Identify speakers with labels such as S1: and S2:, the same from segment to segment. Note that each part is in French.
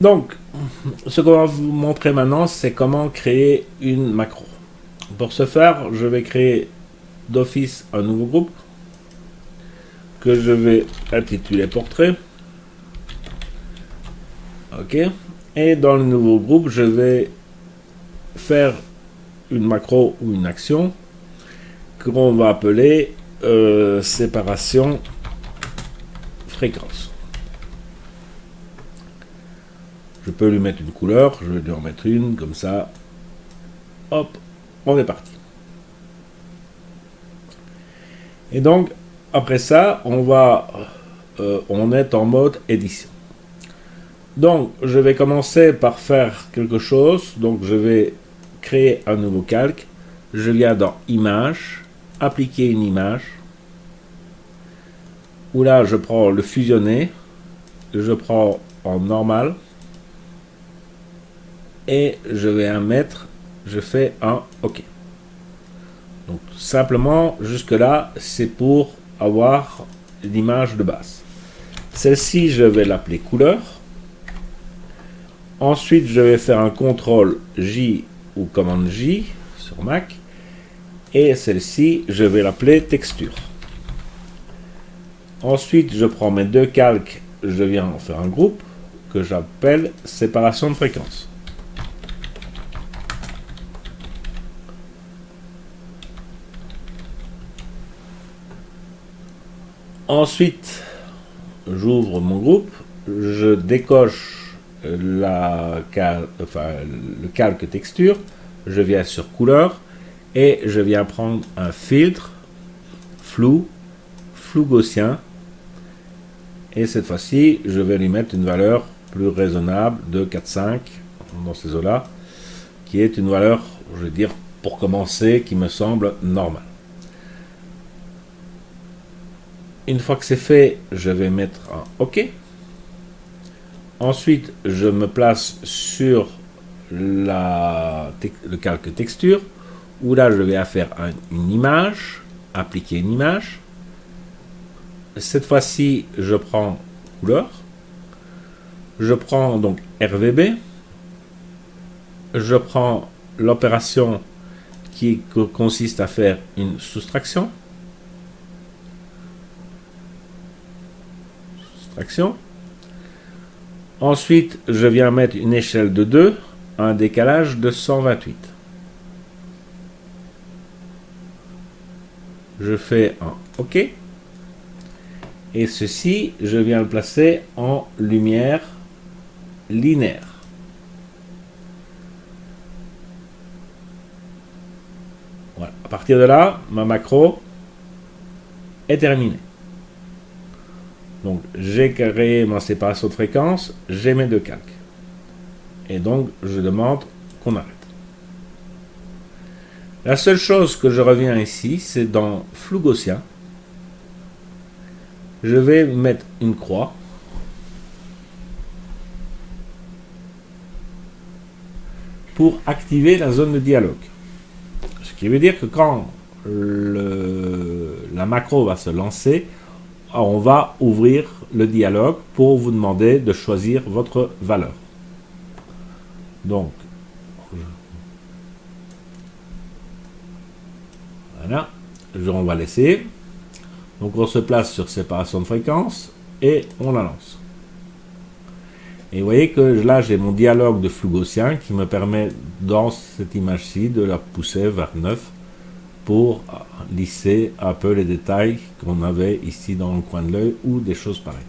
S1: Donc, ce qu'on va vous montrer maintenant, c'est comment créer une macro. Pour ce faire, je vais créer d'office un nouveau groupe que je vais intituler portrait. Ok. Et dans le nouveau groupe, je vais faire une macro ou une action qu'on va appeler séparation fréquence. Je peux lui mettre une couleur, je vais lui en mettre une, comme ça. Hop, on est parti. Et donc, après ça, on est en mode édition. Donc, je vais commencer par faire quelque chose. Donc, je vais créer un nouveau calque. Je viens dans Images, appliquer une image. Où là, je prends le fusionner. Je prends en normal. Et je vais je fais un OK. Donc, simplement, jusque-là, c'est pour avoir l'image de base. Celle-ci, je vais l'appeler couleur. Ensuite, je vais faire un CTRL J ou commande J sur Mac. Et celle-ci, je vais l'appeler texture. Ensuite, je prends mes deux calques, je viens en faire un groupe que j'appelle séparation de fréquence. Ensuite, j'ouvre mon groupe, je décoche le calque texture, je viens sur couleur et je viens prendre un filtre flou gaussien et cette fois-ci, je vais lui mettre une valeur plus raisonnable de 4,5 dans ces eaux-là, qui est une valeur, je vais dire, pour commencer, qui me semble normale. Une fois que c'est fait, je vais mettre un OK. Ensuite, je me place sur le calque texture, où là, je vais faire une image, appliquer une image. Cette fois-ci, je prends couleur. Je prends donc RVB. Je prends l'opération qui consiste à faire une soustraction. Ensuite, je viens mettre une échelle de 2, un décalage de 128. Je fais un OK. Et ceci, je viens le placer en lumière linéaire. Voilà. À partir de là, ma macro est terminée. Donc, j'ai créé ma séparation de fréquence, j'ai mes deux calques. Et donc, je demande qu'on arrête. La seule chose que je reviens ici, c'est dans flou gaussien. Je vais mettre une croix. Pour activer la zone de dialogue. Ce qui veut dire que quand la macro va se lancer, on va ouvrir le dialogue pour vous demander de choisir votre valeur. Donc, voilà, on va laisser. Donc, on se place sur séparation de fréquence et on la lance. Et vous voyez que là, j'ai mon dialogue de flou gaussien qui me permet, dans cette image-ci, de la pousser vers 9 pour lisser un peu les détails qu'on avait ici dans le coin de l'œil ou des choses pareilles.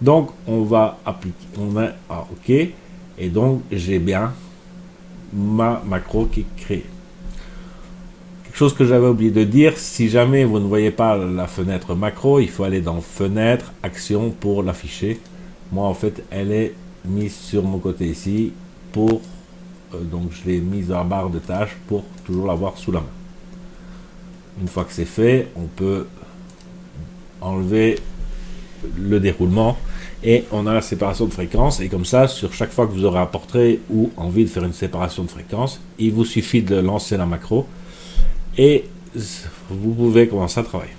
S1: Donc, on va appliquer, on met un OK, et donc j'ai bien ma macro qui est créée. Quelque chose que j'avais oublié de dire, si jamais vous ne voyez pas la fenêtre macro, il faut aller dans Fenêtre, Action pour l'afficher. Moi, en fait, elle est mise sur mon côté ici, donc je l'ai mise en barre de tâches pour toujours l'avoir sous la main. Une fois que c'est fait, on peut enlever le déroulement et on a la séparation de fréquence. Et comme ça, sur chaque fois que vous aurez un portrait ou envie de faire une séparation de fréquence, il vous suffit de lancer la macro et vous pouvez commencer à travailler.